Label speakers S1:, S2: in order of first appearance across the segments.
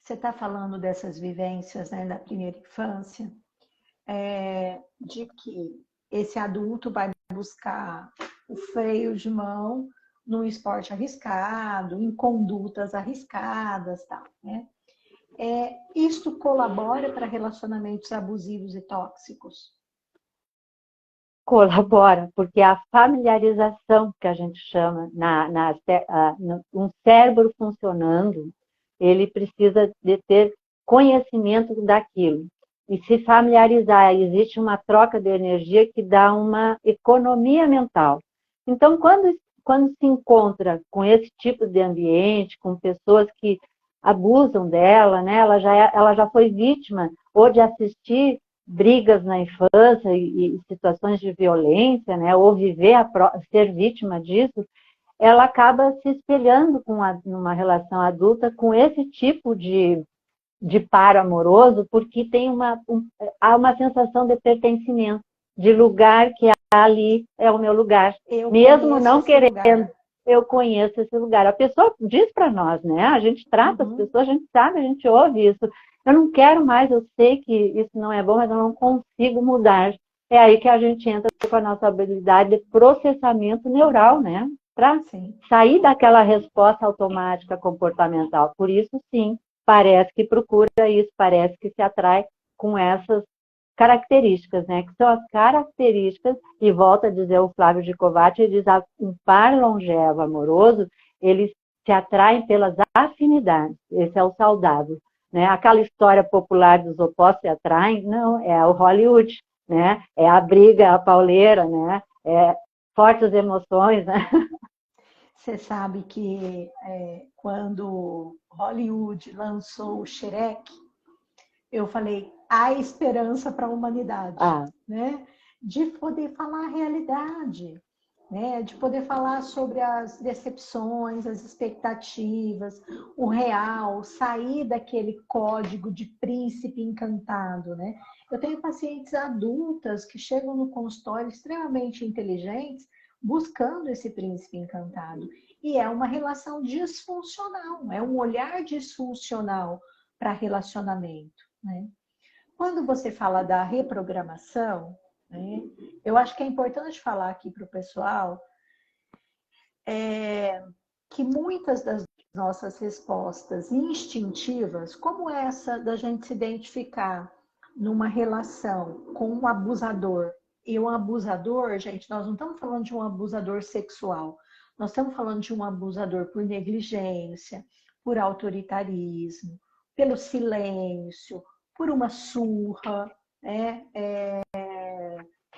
S1: você está falando dessas vivências, né, da primeira infância, de que esse adulto vai buscar o freio de mão num esporte arriscado, em condutas arriscadas, tal, né? Isto colabora para relacionamentos abusivos e tóxicos?
S2: Colabora, porque a familiarização que a gente chama, um cérebro funcionando, ele precisa de ter conhecimento daquilo e se familiarizar. Existe uma troca de energia que dá uma economia mental. Então, quando se encontra com esse tipo de ambiente, com pessoas que abusam dela, né, ela já foi vítima ou de assistir brigas na infância e situações de violência, né, ou ser vítima disso, ela acaba se espelhando numa relação adulta com esse tipo de par amoroso, porque há uma sensação de pertencimento, de lugar que ali é o meu lugar. Mesmo não querendo, eu conheço esse lugar. A pessoa diz para nós, né? A gente trata as pessoas, a gente sabe, a gente ouve isso. Eu não quero mais, eu sei que isso não é bom, mas eu não consigo mudar. É aí que a gente entra com a nossa habilidade de processamento neural, né? Para sair daquela resposta automática comportamental. Por isso, sim, parece que procura isso, parece que se atrai com essas características, né? Que são as características, e volta a dizer o Flávio Gicovati, ele diz um par longevo amoroso, eles se atraem pelas afinidades, esse é o saudável. Né? Aquela história popular dos opostos se atraem, não, é o Hollywood, né? É a briga, a pauleira, né? É fortes emoções, né?
S1: Você sabe que quando Hollywood lançou o Shrek, eu falei, há esperança para a humanidade, né? De poder falar a realidade, né? De poder falar sobre as decepções, as expectativas, o real, sair daquele código de príncipe encantado, né? Eu tenho pacientes adultas que chegam no consultório extremamente inteligentes, buscando esse príncipe encantado. E é uma relação disfuncional, é um olhar disfuncional para relacionamento, né? Quando você fala da reprogramação, né, eu acho que é importante falar aqui para o pessoal que muitas das nossas respostas instintivas, como essa da gente se identificar numa relação com um abusador, e um abusador, gente, nós não estamos falando de um abusador sexual, nós estamos falando de um abusador por negligência, por autoritarismo, pelo silêncio, por uma surra,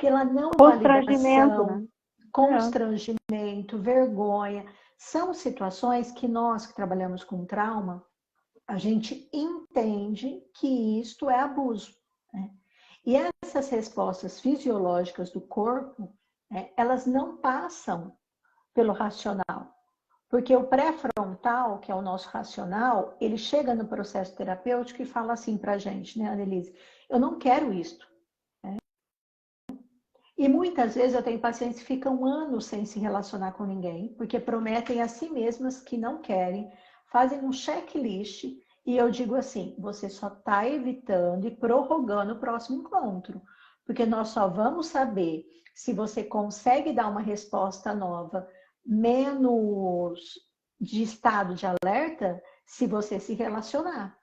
S1: pela não validação,
S2: né?
S1: constrangimento, vergonha. São situações que nós que trabalhamos com trauma, a gente entende que isto é abuso. Né? E essas respostas fisiológicas do corpo, elas não passam pelo racional. Porque o pré-frontal, que é o nosso racional, ele chega no processo terapêutico e fala assim para a gente, né, Annelise? Eu não quero isto. Né? E muitas vezes eu tenho pacientes que ficam anos sem se relacionar com ninguém, porque prometem a si mesmas que não querem, fazem um checklist e eu digo assim, você só está evitando e prorrogando o próximo encontro, porque nós só vamos saber se você consegue dar uma resposta nova, menos de estado de alerta, se você se relacionar.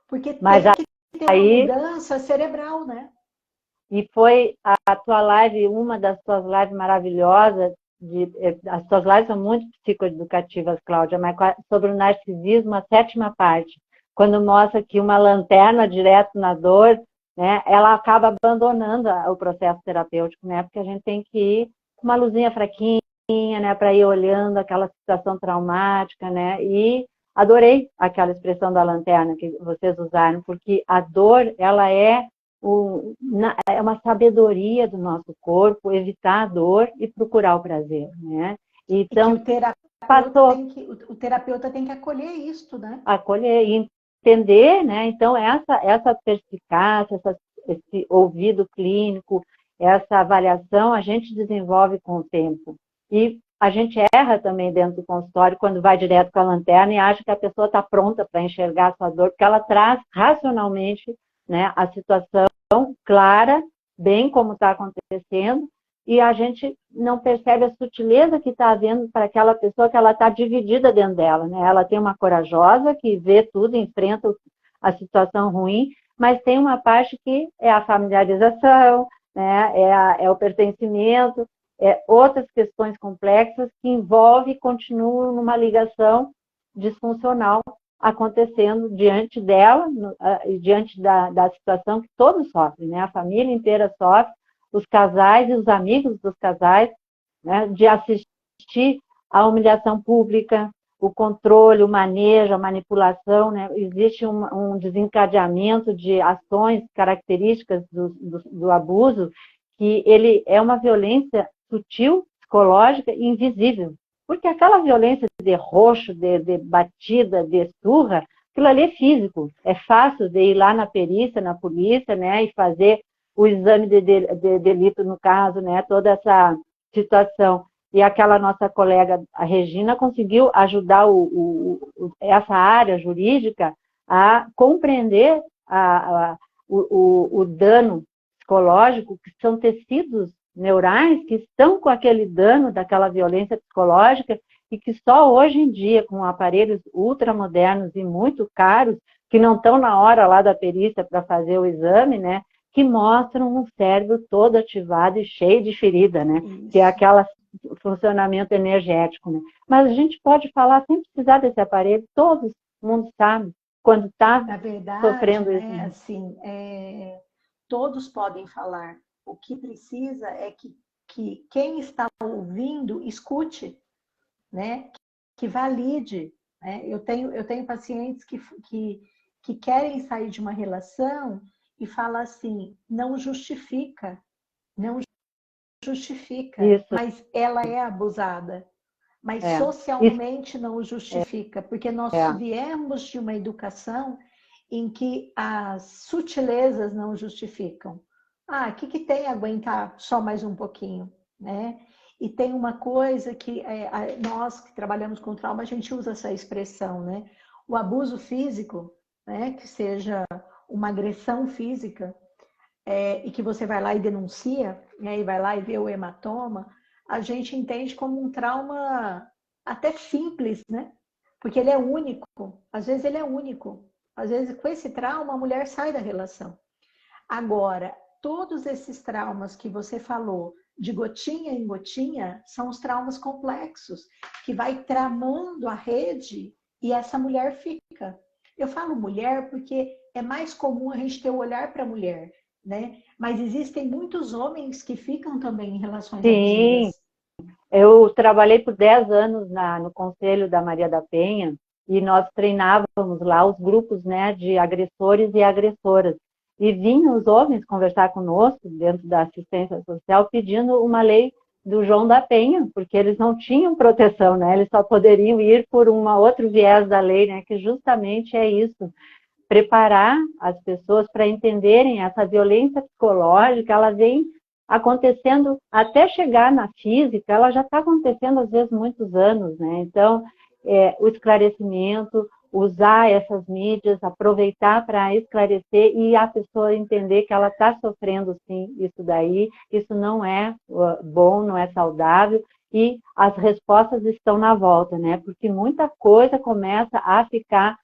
S1: Porque
S2: Mas
S1: tem que ter uma mudança cerebral, né?
S2: E foi a tua live, uma das tuas lives maravilhosas, as tuas lives são muito psicoeducativas, Cláudia, mas sobre o narcisismo, a 7ª parte, quando mostra que uma lanterna direto na dor, né, ela acaba abandonando o processo terapêutico, né, porque a gente tem que ir com uma luzinha fraquinha, né, para ir olhando aquela situação traumática, né, e adorei aquela expressão da lanterna que vocês usaram, porque a dor, ela é uma sabedoria do nosso corpo, evitar a dor e procurar o prazer, né? Então,
S1: o terapeuta tem que acolher isso, né?
S2: Acolher e entender, né? Então, essa perspicácia, esse ouvido clínico, essa avaliação, a gente desenvolve com o tempo. E a gente erra também dentro do consultório quando vai direto para a lanterna e acha que a pessoa está pronta para enxergar a sua dor, porque ela traz racionalmente, né, a situação clara, bem como está acontecendo, e a gente não percebe a sutileza que está havendo para aquela pessoa, que ela está dividida dentro dela, né? Ela tem uma corajosa que vê tudo, enfrenta a situação ruim, mas tem uma parte que é a familiarização, né? É o pertencimento, outras questões complexas que envolvem e continuam numa ligação disfuncional acontecendo diante dela e diante da situação que todos sofrem, né? A família inteira sofre, os casais e os amigos dos casais, né? De assistir à humilhação pública, o controle, o manejo, a manipulação, né? Existe um desencadeamento de ações características do abuso, que ele é uma violência sutil, psicológica e invisível. Porque aquela violência de roxo, de batida, de surra, aquilo ali é físico. É fácil de ir lá na perícia, na polícia, né, e fazer o exame de delito, no caso, né, toda essa situação. E aquela nossa colega, a Regina, conseguiu ajudar essa área jurídica a compreender o dano psicológico, que são tecidos neurais que estão com aquele dano daquela violência psicológica e que só hoje em dia, com aparelhos ultramodernos e muito caros, que não estão na hora lá da perícia para fazer o exame, né, que mostram um cérebro todo ativado e cheio de ferida, né, que é aquele funcionamento energético, né. Mas a gente pode falar sem precisar desse aparelho, todo mundo sabe quando está sofrendo isso.
S1: Né, assim, todos podem falar. O que precisa é que quem está ouvindo escute, né? Que valide. Né? Eu tenho pacientes que querem sair de uma relação e falam assim, não justifica,
S2: Isso.
S1: mas ela é abusada. Mas socialmente não justifica, porque nós viemos de uma educação em que as sutilezas não justificam. O que tem aguentar só mais um pouquinho, né? E tem uma coisa que nós que trabalhamos com trauma, a gente usa essa expressão, né? O abuso físico, né? Que seja uma agressão física, e que você vai lá e denuncia, né? E vai lá e vê o hematoma, a gente entende como um trauma até simples, né? Porque ele é único. Às vezes ele é único. Às vezes com esse trauma a mulher sai da relação. Agora, todos esses traumas que você falou, de gotinha em gotinha, são os traumas complexos, que vai tramando a rede e essa mulher fica. Eu falo mulher porque é mais comum a gente ter o olhar para a mulher, né? Mas existem muitos homens que ficam também em relações abusivas.
S2: Eu trabalhei por 10 anos no Conselho da Maria da Penha e nós treinávamos lá os grupos, né, de agressores e agressoras. E vinham os homens conversar conosco dentro da assistência social pedindo uma lei do João da Penha, porque eles não tinham proteção, né? Eles só poderiam ir por um outro viés da lei, né? Que justamente é isso, preparar as pessoas para entenderem essa violência psicológica, ela vem acontecendo até chegar na física, ela já está acontecendo às vezes muitos anos, né? Então, o esclarecimento, usar essas mídias, aproveitar para esclarecer e a pessoa entender que ela está sofrendo sim isso daí, isso não é bom, não é saudável, e as respostas estão na volta, né? Porque muita coisa começa a ficar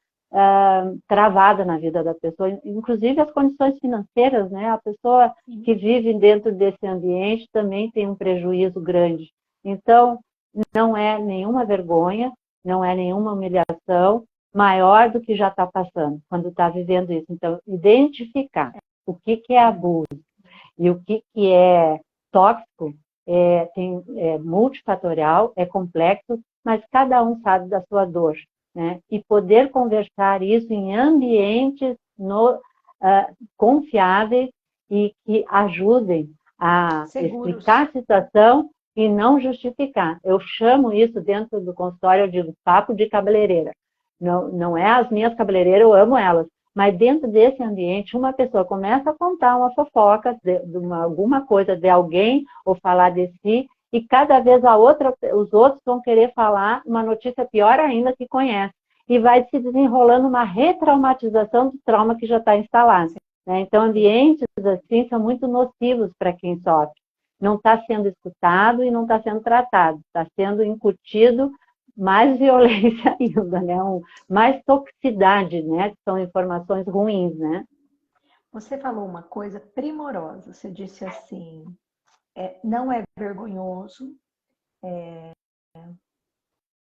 S2: travada na vida da pessoa, inclusive as condições financeiras, né? A pessoa que vive dentro desse ambiente também tem um prejuízo grande. Então, não é nenhuma vergonha, não é nenhuma humilhação maior do que já está passando, quando está vivendo isso. Então, identificar o que é abuso e o que é tóxico é multifatorial, é complexo, mas cada um sabe da sua dor. Né? E poder conversar isso em ambientes confiáveis e que ajudem a explicar a situação e não justificar. Eu chamo isso dentro do consultório, eu digo papo de cabeleireira. Não é as minhas cabeleireiras, eu amo elas, mas dentro desse ambiente, uma pessoa começa a contar uma fofoca de alguma coisa de alguém ou falar de si, e cada vez os outros vão querer falar uma notícia pior ainda que conhece. E vai se desenrolando uma retraumatização do trauma que já está instalado. Né? Então, ambientes assim são muito nocivos para quem sofre. Não está sendo escutado e não está sendo tratado. Está sendo incutido mais violência ainda, né? Mais toxicidade, né? Que são informações ruins, né?
S1: Você falou uma coisa primorosa. Você disse assim, não é vergonhoso,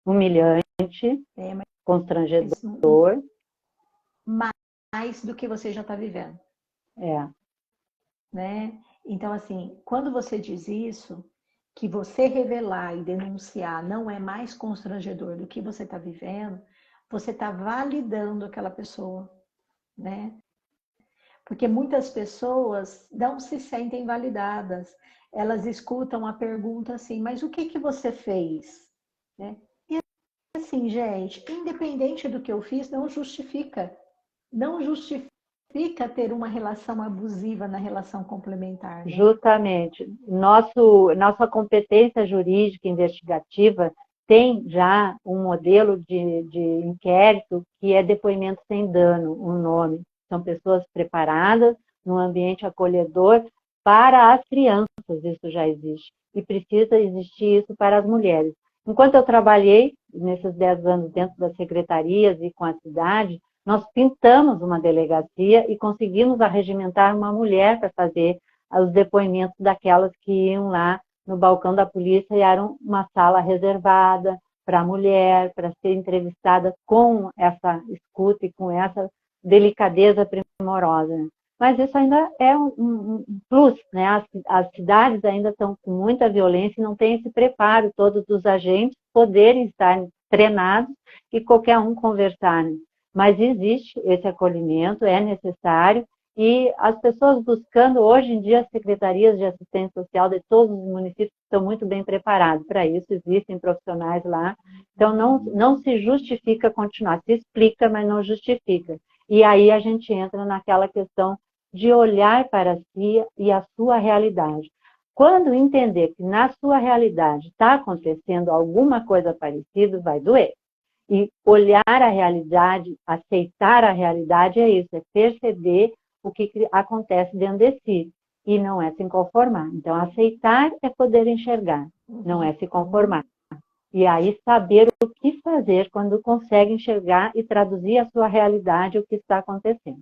S2: Humilhante,
S1: mas
S2: constrangedor.
S1: mais do que você já está vivendo.
S2: É.
S1: Né? Então, assim, quando você diz isso, que você revelar e denunciar não é mais constrangedor do que você está vivendo, você está validando aquela pessoa, né? Porque muitas pessoas não se sentem validadas. Elas escutam a pergunta assim, mas o que você fez? Né? E assim, gente, independente do que eu fiz, não justifica. Não justifica ter uma relação abusiva na relação complementar, né?
S2: Justamente. Nossa competência jurídica investigativa tem já um modelo de inquérito que é depoimento sem dano, um nome. São pessoas preparadas, num ambiente acolhedor para as crianças, isso já existe. E precisa existir isso para as mulheres. Enquanto eu trabalhei nesses 10 anos dentro das secretarias e com a cidade, nós pintamos uma delegacia e conseguimos arregimentar uma mulher para fazer os depoimentos daquelas que iam lá no balcão da polícia e era uma sala reservada para a mulher, para ser entrevistada com essa escuta e com essa delicadeza primorosa. Mas isso ainda é um plus, né? As cidades ainda estão com muita violência e não tem esse preparo todos dos agentes poderem estar treinados e qualquer um conversar. Né? Mas existe esse acolhimento, é necessário, e as pessoas buscando, hoje em dia, as secretarias de assistência social de todos os municípios estão muito bem preparados para isso, existem profissionais lá, então não se justifica continuar, se explica, mas não justifica. E aí a gente entra naquela questão de olhar para si e a sua realidade. Quando entender que na sua realidade está acontecendo alguma coisa parecida, vai doer. E olhar a realidade, aceitar a realidade é isso, é perceber o que acontece dentro de si. E não é se conformar. Então, aceitar é poder enxergar, não é se conformar. E aí saber o que fazer quando consegue enxergar e traduzir a sua realidade, o que está acontecendo.